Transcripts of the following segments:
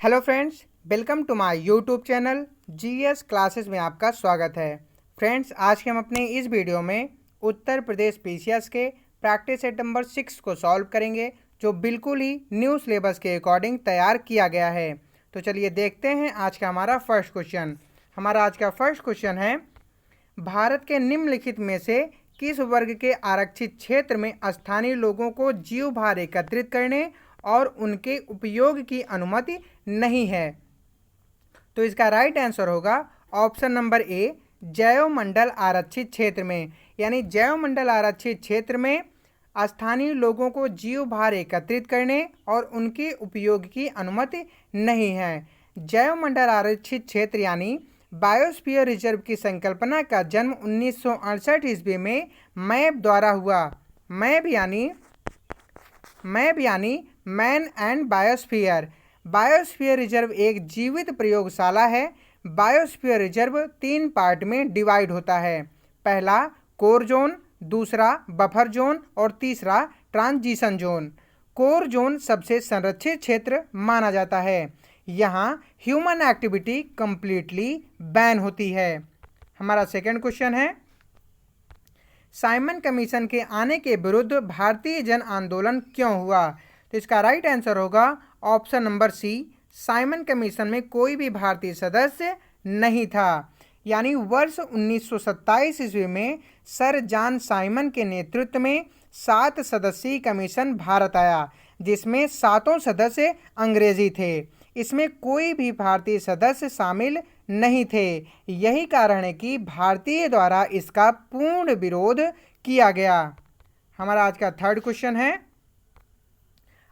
Hello friends, welcome to my YouTube channel GS classes में आपका स्वागत है। फ्रेंड्स, आज के हम अपने इस वीडियो में उत्तर प्रदेश पीसीएस के प्रैक्टिस सेट नंबर 6 को सॉल्व करेंगे, जो बिल्कुल ही न्यू सिलेबस के अकॉर्डिंग तैयार किया गया है। तो चलिए देखते हैं आज का हमारा फर्स्ट क्वेश्चन। हमारा आज का फर्स्ट क्वेश्चन है, भारत के निम्नलिखित में से किस वर्ग के आरक्षित क्षेत्र में स्थानीय लोगों को जीव भार एकत्रित करने और उनके उपयोग की अनुमति नहीं है? तो इसका राइट आंसर होगा ऑप्शन नंबर ए, जैव मंडल आरक्षित क्षेत्र में। यानी जैव मंडल आरक्षित क्षेत्र में स्थानीय लोगों को जीव भार एकत्रित करने और उनके उपयोग की अनुमति नहीं है। जैव मंडल आरक्षित क्षेत्र यानी बायोस्फीयर रिजर्व की संकल्पना का जन्म 1968 ईस्वी में मैप द्वारा हुआ। मैप यानी man and biosphere. Biosphere reserve एक जीवित प्रयोगशाला है। बायोस्फीयर रिजर्व 3 पार्ट में डिवाइड होता है। पहला कोर जोन, दूसरा बफर जोन और तीसरा ट्रांजिशन जोन। कोर जोन सबसे संरक्षित क्षेत्र माना जाता है। यहाँ ह्यूमन एक्टिविटी कंप्लीटली बैन होती है। हमारा सेकंड क्वेश्चन है, साइमन कमीशन के आने के विरुद्ध भारतीय जन आंदोलन क्यों हुआ? तो इसका राइट आंसर होगा option number C, Simon commission में कोई भी भारतीय सदस्य नहीं था। यानी वर्ष 1927 ईस्वी में सर जॉन साइमन के नेतृत्व में 7 सदस्यीय कमीशन भारत आया, जिसमें 7 सदस्य अंग्रेजी थे। इसमें कोई भी भारतीय सदस्य शामिल नहीं थे। यही कारण है कि भारतीय द्वारा इसका पूर्ण विरोध किया गया। हमारा आज का थर्ड क्वेश्चन है,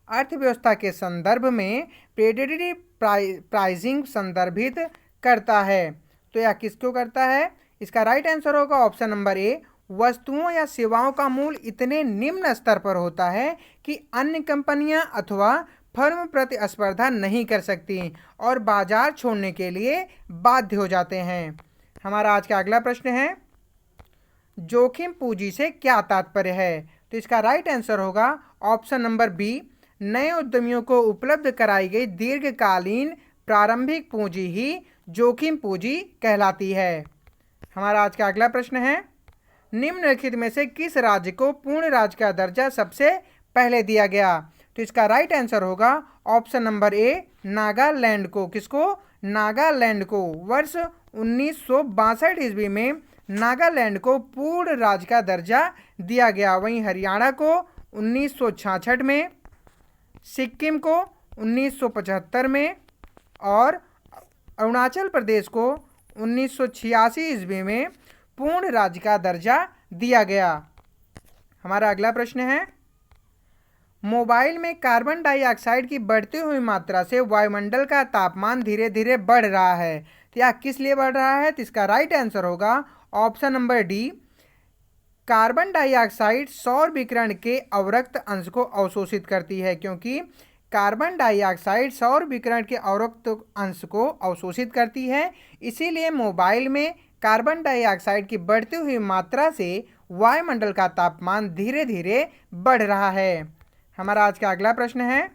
अर्थव्यवस्था के संदर्भ में प्रेडेटरी प्राइसिंग संदर्भित करता है। तो यह किसको करता है? इसका राइट आंसर होगा ऑप्शन नंबर ए, वस्तुओं या सेवाओं का मूल्य इतने निम्न स्तर पर होता है कि अन्य कंपनियां अथवा फर्म प्रतिस्पर्धा नहीं कर सकती और बाजार छोड़ने के लिए बाध्य हो जाते हैं। हमारा आज का अगला प्रश्न है, जोखिम पूंजी से क्या तात्पर्य है? तो इसका राइट आंसर होगा ऑप्शन नंबर बी, नए उद्यमियों को उपलब्ध कराई गई दीर्घकालीन प्रारंभिक पूंजी ही जोखिम पूंजी कहलाती है। हमारा आज का अगला प्रश्न है, निम्नलिखित में से किस राज्य को पूर्ण राज्य का दर्जा सबसे पहले दिया गया? तो इसका राइट आंसर होगा ऑप्शन नंबर ए, नागालैंड को। किसको? नागालैंड को। वर्ष 1962 ईस्वी में नागालैंड को पूर्ण राज्य का दर्जा दिया गया। वहीं हरियाणा को 1966 में, सिक्किम को 1975 में और अरुणाचल प्रदेश को 1986 ईस्वी में पूर्ण राज्य का दर्जा दिया गया। हमारा अगला प्रश्न है, मोबाइल में कार्बन डाइऑक्साइड की बढ़ती हुई मात्रा से वायुमंडल का तापमान धीरे धीरे बढ़ रहा है। तो यह किस लिए बढ़ रहा है? तो इसका राइट आंसर होगा option number D, carbon dioxide सौर विकिरण के अवरक्त अंश को अवशोषित करती है। क्योंकि कार्बन डाइऑक्साइड सौर विकिरण के अवरक्त अंश को अवशोषित करती है, इसीलिए मोबाइल में कार्बन डाइऑक्साइड की बढ़ती हुई मात्रा से वायुमंडल का तापमान धीरे धीरे बढ़ रहा है। हमारा आज का अगला प्रश्न है,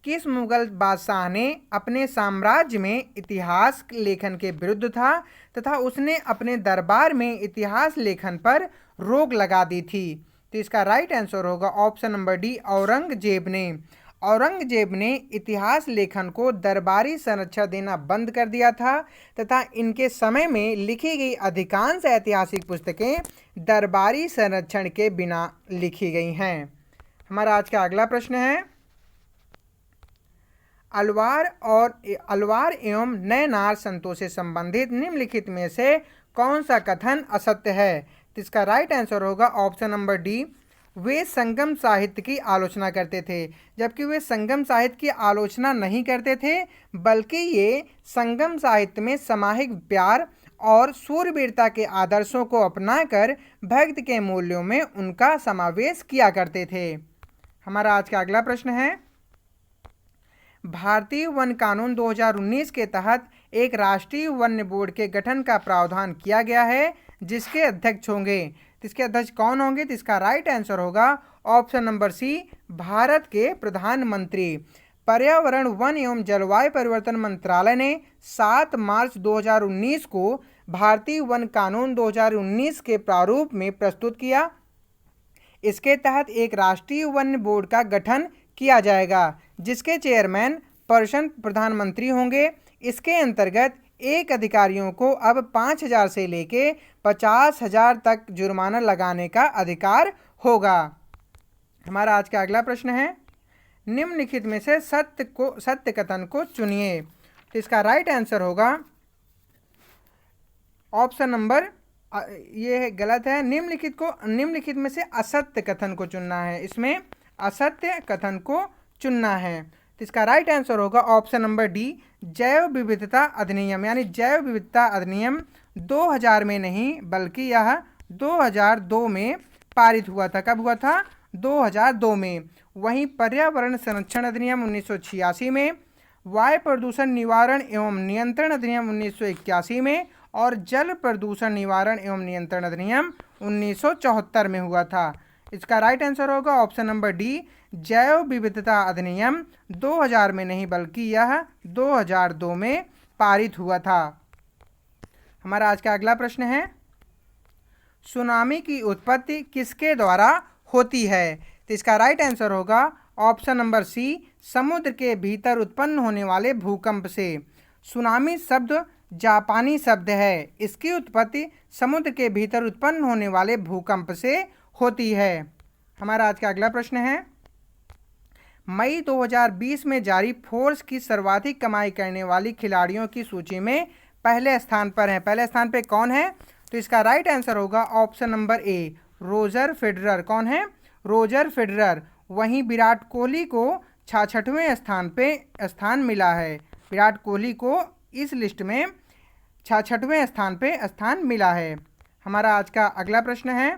किस मुगल बादशाह ने अपने साम्राज्य में इतिहास लेखन के विरुद्ध था तथा उसने अपने दरबार में इतिहास लेखन पर रोक लगा दी थी? तो इसका राइट आंसर होगा ऑप्शन नंबर डी, औरंगजेब ने। औरंगजेब ने इतिहास लेखन को दरबारी संरक्षण देना बंद कर दिया था तथा इनके समय में लिखी गई अधिकांश ऐतिहासिक पुस्तकें दरबारी संरक्षण के बिना लिखी गई हैं। हमारा आज का अगला प्रश्न है, अलवार एवं नैनार संतों से संबंधित निम्नलिखित में से कौन सा कथन असत्य है? तो इसका राइट आंसर होगा ऑप्शन नंबर डी, वे संगम साहित्य की आलोचना करते थे। जबकि वे संगम साहित्य की आलोचना नहीं करते थे, बल्कि ये संगम साहित्य में सामाजिक प्यार और शूरवीरता के आदर्शों को अपनाकर भक्ति के मूल्यों में उनका समावेश किया करते थे। हमारा आज का अगला प्रश्न है, भारतीय वन कानून 2019 के तहत एक राष्ट्रीय वन्य बोर्ड के गठन का प्रावधान किया गया है, जिसके अध्यक्ष होंगे। इसके अध्यक्ष कौन होंगे? तो इसका राइट आंसर होगा ऑप्शन नंबर सी, भारत के प्रधानमंत्री। पर्यावरण, वन एवं जलवायु परिवर्तन मंत्रालय ने 7 मार्च 2019 को भारतीय वन कानून 2019 के प्रारूप में प्रस्तुत किया। इसके तहत एक राष्ट्रीय वन बोर्ड का गठन किया जाएगा जिसके चेयरमैन पर्सन प्रधानमंत्री होंगे। इसके अंतर्गत एक अधिकारियों को अब 5,000 से लेके 50,000 तक जुर्माना लगाने का अधिकार होगा। हमारा आज का अगला प्रश्न है, निम्नलिखित में से सत्य कथन को चुनिए। तो इसका राइट आंसर होगा ऑप्शन नंबर, ये गलत है, निम्नलिखित में से असत्य कथन को चुनना है। इसमें असत्य कथन को चुनना है। तो इसका राइट आंसर होगा ऑप्शन नंबर डी, जैव विविधता अधिनियम, यानी जैव विविधता अधिनियम 2000 में नहीं बल्कि यह 2002 में पारित हुआ था। कब हुआ था? 2002 में। वहीं पर्यावरण संरक्षण अधिनियम 1986 में, वायु प्रदूषण निवारण एवं नियंत्रण अधिनियम 1981 में और जल प्रदूषण निवारण एवं नियंत्रण अधिनियम 1974 में हुआ था। इसका राइट आंसर होगा ऑप्शन नंबर डी, जैव विविधता अधिनियम 2000 में नहीं बल्कि यह 2002 में पारित हुआ था। हमारा आज का अगला प्रश्न है, सुनामी की उत्पत्ति किसके द्वारा होती है? तो इसका राइट आंसर होगा ऑप्शन नंबर सी, समुद्र के भीतर उत्पन्न होने वाले भूकंप से। सुनामी शब्द जापानी शब्द है। इसकी उत्पत्ति समुद्र के भीतर उत्पन्न होने वाले भूकंप से होती है। हमारा आज का अगला प्रश्न है, मई 2020 में जारी फोर्ब्स की सर्वाधिक कमाई करने वाली खिलाड़ियों की सूची में पहले स्थान पर है। पहले स्थान पे कौन है? तो इसका राइट आंसर होगा option number A, Roger Federer. कौन है? Roger Federer. वहीं विराट कोहली को 66वें स्थान पे स्थान मिला है। विराट कोहली को इस लिस्ट में 66वें स्थान पे स्थान मिला है। हमारा आज का अगला प्रश्न है,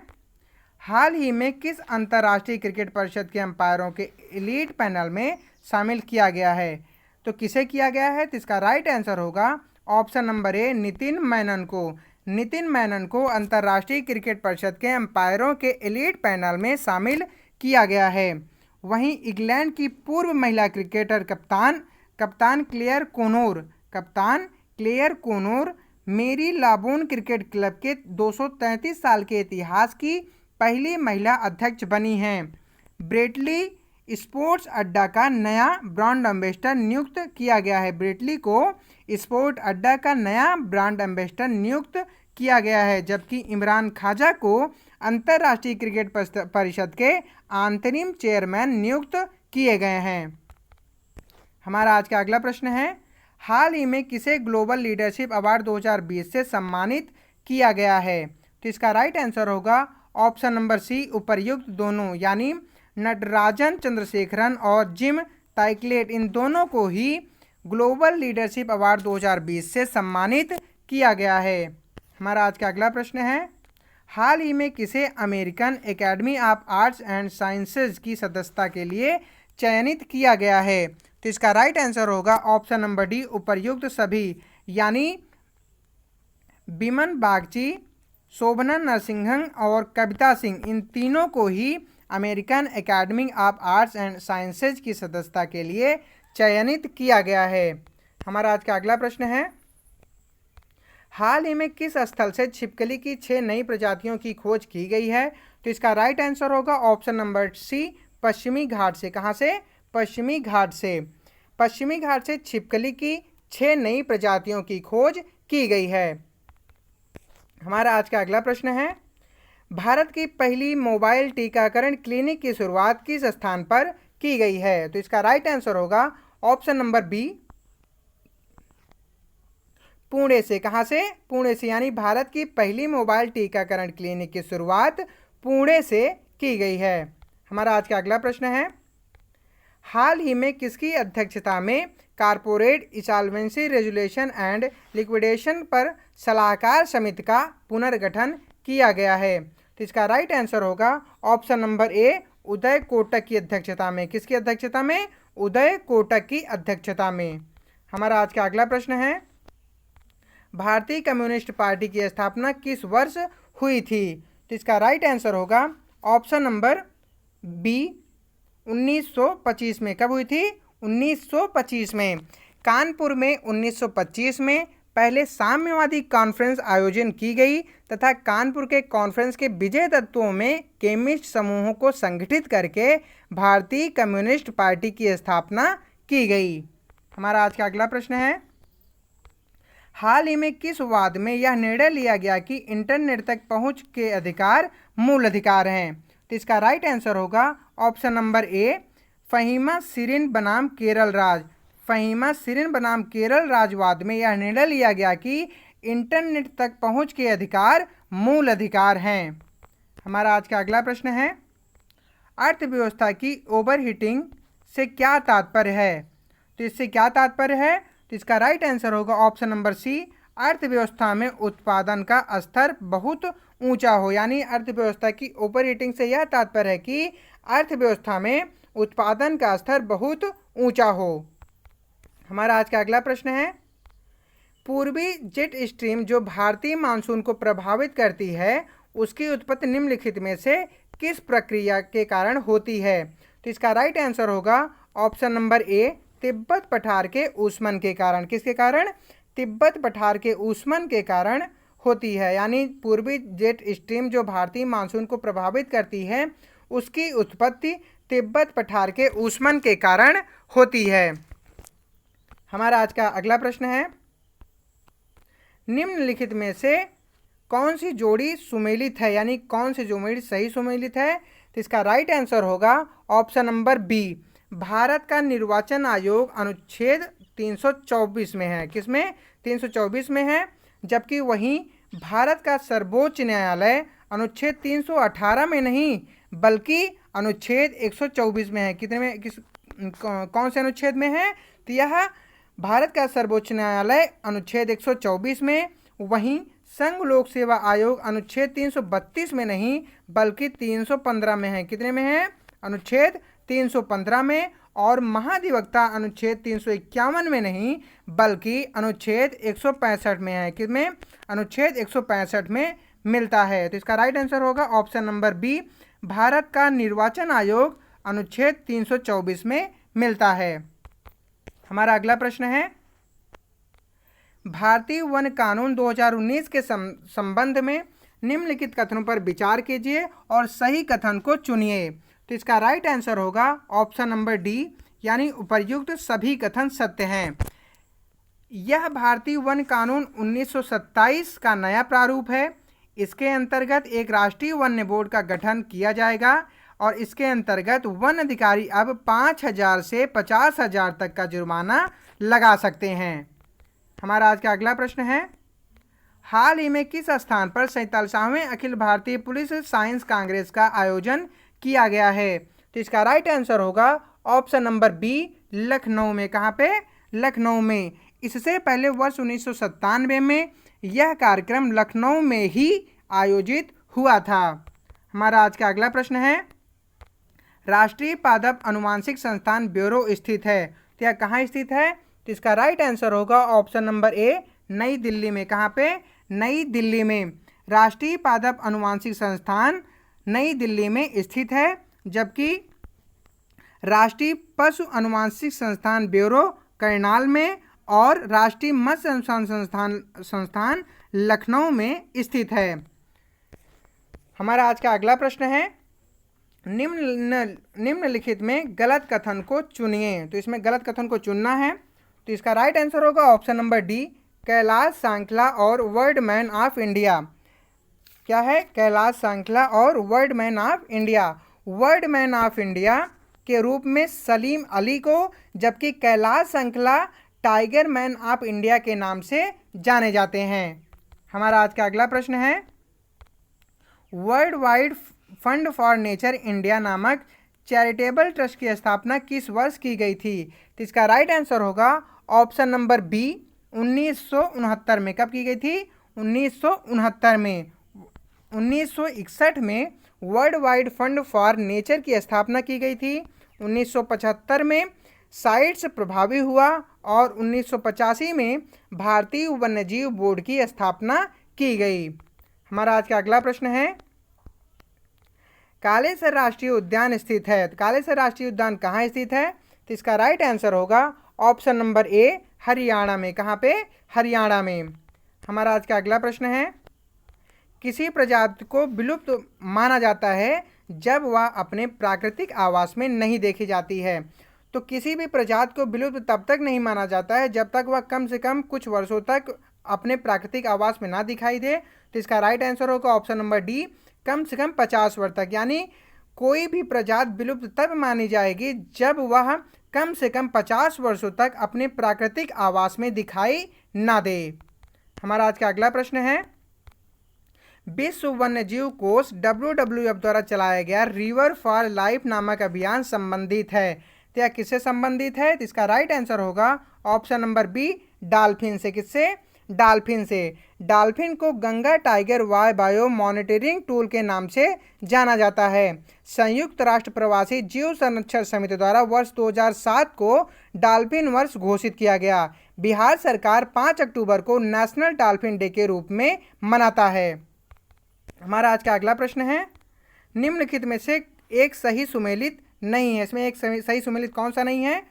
हाल ही में किस अंतर्राष्ट्रीय क्रिकेट परिषद के अंपायरों के एलीट पैनल में शामिल किया गया है? तो किसे किया गया है? तो इसका राइट आंसर होगा ऑप्शन नंबर ए, नितिन मैनन को। नितिन मैनन को अंतर्राष्ट्रीय क्रिकेट परिषद के अंपायरों के एलीट पैनल में शामिल किया गया है। वहीं इंग्लैंड की पूर्व महिला क्रिकेटर कप्तान क्लेयर कोनोर मेरी लाबोन क्रिकेट क्लब के 233 साल के इतिहास की पहली महिला अध्यक्ष बनी हैं। ब्रेटली स्पोर्ट्स अड्डा का नया ब्रांड एम्बेसडर नियुक्त किया गया है। ब्रेटली को स्पोर्ट अड्डा का नया ब्रांड एम्बेसडर नियुक्त किया गया है, जबकि इमरान ख्वाजा को अंतर्राष्ट्रीय क्रिकेट परिषद के अंतरिम चेयरमैन नियुक्त किए गए हैं। हमारा आज का अगला प्रश्न है, हाल ही में किसे ग्लोबल लीडरशिप अवार्ड 2020 से सम्मानित किया गया है? तो इसका राइट आंसर होगा ऑप्शन नंबर सी, उपर्युक्त दोनों, यानी नटराजन चंद्रशेखरन और जिम ताइकलेट, इन दोनों को ही ग्लोबल लीडरशिप अवार्ड 2020 से सम्मानित किया गया है। हमारा आज का अगला प्रश्न है, हाल ही में किसे American academy of arts and sciences की सदस्यता के लिए चयनित किया गया है? तो इसका राइट आंसर होगा ऑप्शन नंबर डी, उपर्युक्त सभी, यानी बिमन बागची, शोभना नरसिंहन और कविता सिंह, इन तीनों को ही American academy of arts and sciences की सदस्यता के लिए चयनित किया गया है। हमारा आज का अगला प्रश्न है, हाल ही में किस स्थल से छिपकली की 6 नई प्रजातियों की खोज की गई है? तो इसका राइट आंसर होगा ऑप्शन नंबर सी, पश्चिमी घाट से। कहाँ से? पश्चिमी घाट से। पश्चिमी घाट से छिपकली की 6 नई प्रजातियों की खोज की गई है। हमारा आज का अगला प्रश्न है, भारत की पहली मोबाइल टीकाकरण क्लिनिक की शुरुआत किस स्थान पर की गई है? तो इसका राइट आंसर होगा ऑप्शन नंबर बी, पुणे से। कहाँ से? पुणे से, यानी भारत की पहली मोबाइल टीकाकरण क्लिनिक की शुरुआत पुणे से की गई है। हमारा आज का अगला प्रश्न है, हाल ही में किसकी अध्यक्षता में corporate insolvency resolution and liquidation पर सलाहकार समिति का पुनर्गठन किया गया है? तो इसका राइट आंसर होगा option number A, Uday Kotak की अध्यक्षता में। किसकी अध्यक्षता में? उदय कोटक की अध्यक्षता में। हमारा आज का अगला प्रश्न है, भारतीय कम्युनिस्ट पार्टी की स्थापना किस वर्ष हुई थी? तो इसका राइट आंसर होगा ऑप्शन नंबर बी, 1925 में। कब हुई थी? 1925 में। कानपुर में 1925 में पहले साम्यवादी कॉन्फ्रेंस आयोजन की गई तथा कानपुर के कॉन्फ्रेंस के विजय तत्वों में केमिस्ट समूहों को संगठित करके भारतीय कम्युनिस्ट पार्टी की स्थापना की गई। हमारा आज का अगला प्रश्न है, हाल ही में किस वाद में यह निर्णय लिया गया कि इंटरनेट तक पहुंच के अधिकार मूल अधिकार हैं? तो इसका राइट आंसर होगा option number A, Fahima Shirin बनाम केरल राज। फहीमा शिरीन बनाम केरल राजवाद में यह निर्णय लिया गया कि इंटरनेट तक पहुंच के अधिकार मूल अधिकार हैं। हमारा आज का अगला प्रश्न है, अर्थव्यवस्था की ओवरहीटिंग से क्या तात्पर्य है? तो इससे क्या तात्पर्य है? तो इसका राइट आंसर होगा ऑप्शन नंबर सी, अर्थव्यवस्था में उत्पादन का स्तर बहुत ऊंचा हो। यानी अर्थव्यवस्था की ओवरहीटिंग से यह तात्पर्य है कि अर्थव्यवस्था में उत्पादन का स्तर बहुत ऊंचा हो। हमारा आज का अगला प्रश्न है, पूर्वी जेट स्ट्रीम जो भारतीय मानसून को प्रभावित करती है उसकी उत्पत्ति निम्नलिखित में से किस प्रक्रिया के कारण होती है? तो इसका राइट आंसर होगा ऑप्शन नंबर ए, तिब्बत पठार के ऊष्मन के कारण। किसके कारण? तिब्बत पठार के ऊष्मन के कारण होती है। यानी पूर्वी जेट स्ट्रीम जो भारतीय मानसून को प्रभावित करती है उसकी उत्पत्ति तिब्बत पठार के ऊष्मन के कारण होती है। हमारा आज का अगला प्रश्न है, निम्नलिखित में से कौन सी जोड़ी सुमेलित है? यानी कौन सी जोड़ी सही सुमेलित है? तो इसका राइट आंसर होगा ऑप्शन नंबर बी, भारत का निर्वाचन आयोग अनुच्छेद 324 में है। किसमें? 324 में है। जबकि वहीं भारत का सर्वोच्च न्यायालय अनुच्छेद 318 में नहीं बल्कि अनुच्छेद 124 में है। कितने में, कौन से अनुच्छेद में है? तो यह भारत का सर्वोच्च न्यायालय अनुच्छेद 124 में, वहीं संघ लोक सेवा आयोग अनुच्छेद 332 में नहीं बल्कि 315 में है। कितने में है? अनुच्छेद 315 में। और महाधिवक्ता अनुच्छेद 351 में नहीं बल्कि अनुच्छेद 165 में है। किसमें? अनुच्छेद 165 में मिलता है। तो इसका राइट आंसर होगा ऑप्शन नंबर बी, भारत का निर्वाचन आयोग अनुच्छेद 324 में मिलता है। हमारा अगला प्रश्न है, भारतीय वन कानून 2019 के संबंध में निम्नलिखित कथनों पर विचार कीजिए और सही कथन को चुनिए। तो इसका राइट आंसर होगा ऑप्शन नंबर डी, यानी उपर्युक्त सभी कथन सत्य हैं। यह भारतीय वन कानून 1927 का नया प्रारूप है। इसके अंतर्गत एक राष्ट्रीय वन्य बोर्ड का गठन किया जाएगा और इसके अंतर्गत वन अधिकारी अब 5,000 से 50,000 तक का जुर्माना लगा सकते हैं। हमारा आज का अगला प्रश्न है, हाल ही में किस स्थान पर 47वें अखिल भारतीय पुलिस साइंस कांग्रेस का आयोजन किया गया है? तो इसका राइट आंसर होगा ऑप्शन नंबर बी, लखनऊ में। कहाँ पे? लखनऊ में। इससे पहले वर्ष 1997 में यह कार्यक्रम लखनऊ में ही आयोजित हुआ था। हमारा आज का अगला प्रश्न है, राष्ट्रीय पादप अनुवांशिक संस्थान ब्यूरो स्थित है। तो यह कहाँ स्थित है? तो इसका राइट आंसर होगा ऑप्शन नंबर ए, नई दिल्ली में। कहाँ पे? नई दिल्ली में। राष्ट्रीय पादप अनुवांशिक संस्थान नई दिल्ली में स्थित है, जबकि राष्ट्रीय पशु अनुवांशिक संस्थान ब्यूरो करनाल में और राष्ट्रीय मत्स्य अनुसंधान संस्थान लखनऊ में स्थित है। हमारा आज का अगला प्रश्न है, निम्नलिखित में गलत कथन को चुनिए। तो इसमें गलत कथन को चुनना है। तो इसका राइट आंसर होगा option number D, Kailash Sankhla और वर्ल्ड मैन ऑफ इंडिया। क्या है? कैलाश सांखला और world man of India. World man of India के रूप में सलीम अली को, जबकि Kailash Sankhla tiger man of India के नाम से जाने जाते हैं। हमारा आज का अगला प्रश्न है, world wide fund for nature India नामक चैरिटेबल ट्रस्ट की स्थापना किस वर्ष की गई थी? तो इसका राइट आंसर होगा ऑप्शन नंबर बी, 1969 में। कब की गई थी? 1969 में। 1961 में world wide fund for nature की स्थापना की गई थी। 1975 में साइट्स प्रभावी हुआ और 1985 में भारतीय वन्यजीव बोर्ड की स्थापना की गई। हमारा आज का अगला प्रश्न है, कालेसर राष्ट्रीय उद्यान स्थित है। कालेसर राष्ट्रीय उद्यान कहाँ स्थित है? तो इसका राइट आंसर होगा ऑप्शन नंबर ए, हरियाणा में। कहाँ पे? हरियाणा में। हमारा आज का अगला प्रश्न है, किसी प्रजाति को विलुप्त माना जाता है जब वह अपने प्राकृतिक आवास में नहीं देखी जाती है। तो किसी भी प्रजाति को विलुप्त तब तक नहीं माना जाता है जब तक वह कम से कम कुछ वर्षों तक अपने प्राकृतिक आवास में ना दिखाई दे। तो इसका राइट आंसर होगा ऑप्शन नंबर डी, कम से कम 50 वर्ष तक। यानी कोई भी प्रजाति विलुप्त तब मानी जाएगी जब वह कम से कम 50 वर्षों तक अपने प्राकृतिक आवास में दिखाई ना दे। हमारा आज का अगला प्रश्न है, विश्व वन्यजीव कोष WWF द्वारा चलाया गया रिवर फॉर लाइफ नामक अभियान संबंधित है। तो यह किससे संबंधित है? तो इसका राइट आंसर होगा ऑप्शन नंबर बी, डॉल्फिन से। किससे? डॉल्फिन से। डॉल्फिन को Ganga tiger bio monitoring tool के नाम से जाना जाता है। संयुक्त राष्ट्र प्रवासी जीव संरक्षण समिति द्वारा वर्ष 2007 को डॉल्फिन वर्ष घोषित किया गया। बिहार सरकार 5 अक्टूबर को नेशनल डॉल्फिन डे के रूप में मनाता है। हमारा आज का अगला प्रश्न है, निम्नलिखित में से एक सही सुमेलित नहीं है। इसमें एक सही सुमेलित कौन सा नहीं है?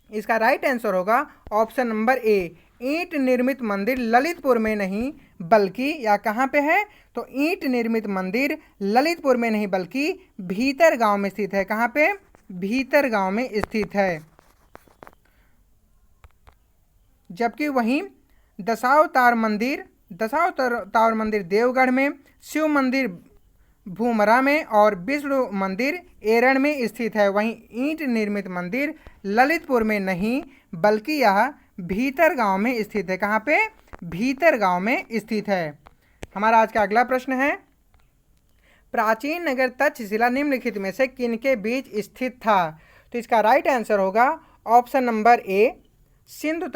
इसका राइट आंसर होगा ऑप्शन नंबर ए, ईंट निर्मित मंदिर ललितपुर में नहीं बल्कि, या कहाँ पे है? तो ईंट निर्मित मंदिर ललितपुर में नहीं बल्कि भीतर गांव में स्थित है। कहाँ पे? भीतर गांव में स्थित है। जबकि वहीं दशावतार मंदिर देवगढ़ में, शिव मंदिर भूमरा में और विष्णु मंदिर एरण में स्थित है। वहीं ईंट निर्मित मंदिर ललितपुर में नहीं बल्कि यह भीतर गांव में स्थित है। कहाँ पे? भीतर गांव में स्थित है। हमारा आज का अगला प्रश्न है, प्राचीन नगर तक्षशिला निम्नलिखित में से किनके बीच स्थित था? तो इसका राइट आंसर होगा ऑप्शन नंबर ए, सिंधु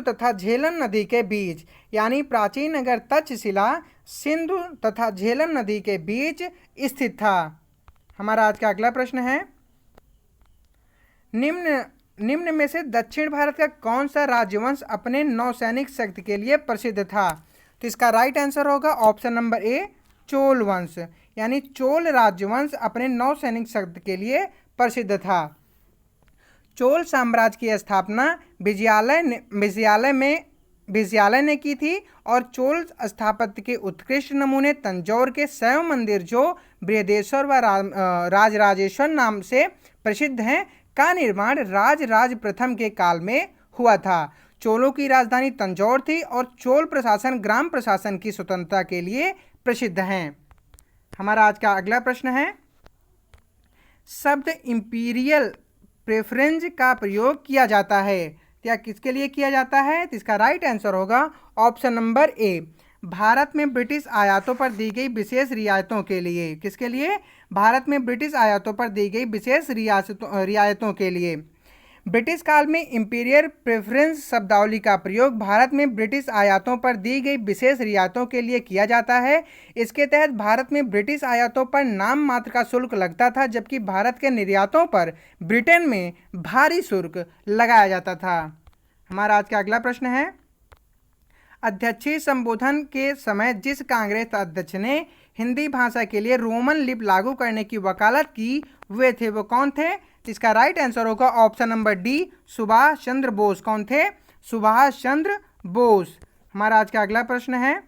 तथा झेलम नदी के बीच। यानी प्राचीन नगर तक्षशिला सिंधु तथा झेलम नदी के बीच स्थित था। हमारा आज का अगला प्रश्न है, निम्न में से दक्षिण भारत का कौन सा राजवंश अपने नौसैनिक शक्ति के लिए प्रसिद्ध था? तो इसका राइट आंसर होगा ऑप्शन नंबर ए, चोल वंश। यानी चोल राजवंश अपने नौसैनिक शक्ति के लिए प्रसिद्ध था। चोल साम्राज्य की स्थापना विजयालय ने की थी और चोल स्थापत्य के उत्कृष्ट नमूने तंजौर के शैव मंदिर जो बृहदेश्वर व राजराजेश्वर नाम से प्रसिद्ध हैं का निर्माण राजराज प्रथम के काल में हुआ था। चोलों की राजधानी तंजौर थी और चोल प्रशासन ग्राम प्रशासन की स्वतंत्रता के लिए प्रसिद्ध हैं। हमारा आज का अगला प्रश्न है, शब्द इंपीरियल प्रेफरेंस का प्रयोग किया जाता है, क्या किसके लिए किया जाता है? तो इसका राइट आंसर होगा ऑप्शन नंबर ए, भारत में ब्रिटिश आयातों पर दी गई विशेष रियायतों के लिए। किसके लिए? भारत में ब्रिटिश आयातों पर दी गई विशेष रियायतों के लिए। ब्रिटिश काल में इंपीरियल प्रेफरेंस शब्दावली का प्रयोग भारत में ब्रिटिश आयातों पर दी गई विशेष रियायतों के लिए किया जाता है। इसके तहत भारत में ब्रिटिश आयातों पर नाम मात्र का शुल्क लगता था, जबकि भारत के निर्यातों पर ब्रिटेन में भारी शुल्क लगाया जाता था। हमारा आज का अगला प्रश्न है, अध्यक्षीय संबोधन के समय जिस कांग्रेस अध्यक्ष ने हिंदी भाषा के लिए रोमन लिपि लागू करने की वकालत की वे थे, वो कौन थे? इसका राइट आंसर होगा option number D, Subhash Chandra Bose. कौन थे? सुभाष चंद्र बोस। हमारा आज का अगला प्रश्न है,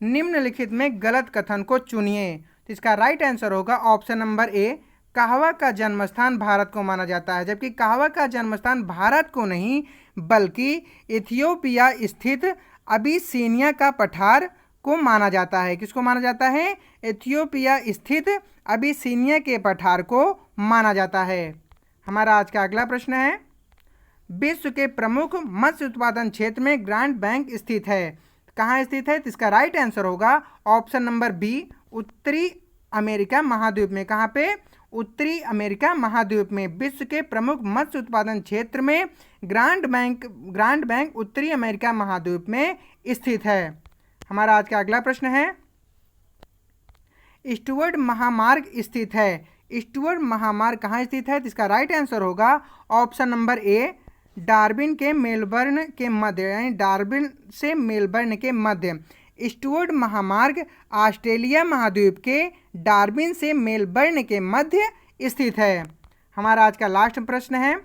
निम्नलिखित में गलत कथन को चुनिए। तो इसका राइट आंसर होगा ऑप्शन नंबर ए, कहवा का जन्मस्थान भारत को माना जाता है, जबकि कहवा का जन्मस्थान भारत को नहीं बल्कि इथियोपिया स्थित अबिसिनिया का पठार को माना जाता है। किसको माना जाता है? इथियोपिया स्थित अबिसिनिया के पठार को माना जाता है। हमारा आज का अगला प्रश्न है, विश्व के प्रमुख मत्स्य उत्पादन क्षेत्र में ग्रांड बैंक स्थित है, कहाँ स्थित है? तो इसका राइट आंसर होगा ऑप्शन नंबर बी, उत्तरी अमेरिका महाद्वीप में। कहाँ पे? उत्तरी अमेरिका महाद्वीप में विश्व के प्रमुख मत्स्य उत्पादन क्षेत्र में ग्रांड बैंक उत्तरी अमेरिका महाद्वीप में स्थित है। हमारा आज का अगला प्रश्न है, स्टुअर्ट महामार्ग स्थित है। स्टुअर्ट महामार्ग कहाँ स्थित है? तो इसका राइट आंसर होगा ऑप्शन नंबर ए, डार्विन के मेलबर्न के मध्य, यानी डार्विन से मेलबर्न के मध्य। स्टुअर्ट महामार्ग ऑस्ट्रेलिया महाद्वीप के डार्विन से मेलबर्न के मध्य स्थित है। हमारा आज का लास्ट प्रश्न है,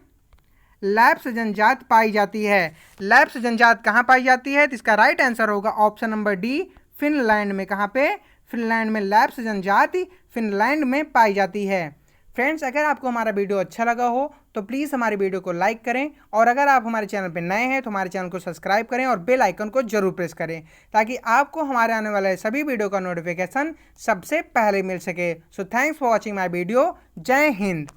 लैप्स जनजात पाई जाती है। लैप्स जनजात कहाँ पाई जाती है? तो इसका राइट आंसर होगा ऑप्शन नंबर डी, फिनलैंड में। कहाँ पे? फिनलैंड में लैप्स जनजाति फिनलैंड में पाई जाती है। फ्रेंड्स, अगर आपको हमारा वीडियो अच्छा लगा हो तो प्लीज़ हमारे वीडियो को लाइक करें, और अगर आप हमारे चैनल पर नए हैं तो हमारे चैनल को सब्सक्राइब करें और बेल आइकन को जरूर प्रेस करें, ताकि आपको हमारे आने वाले सभी वीडियो का नोटिफिकेशन सबसे पहले मिल सके। So thanks for watching my video. जय हिंद।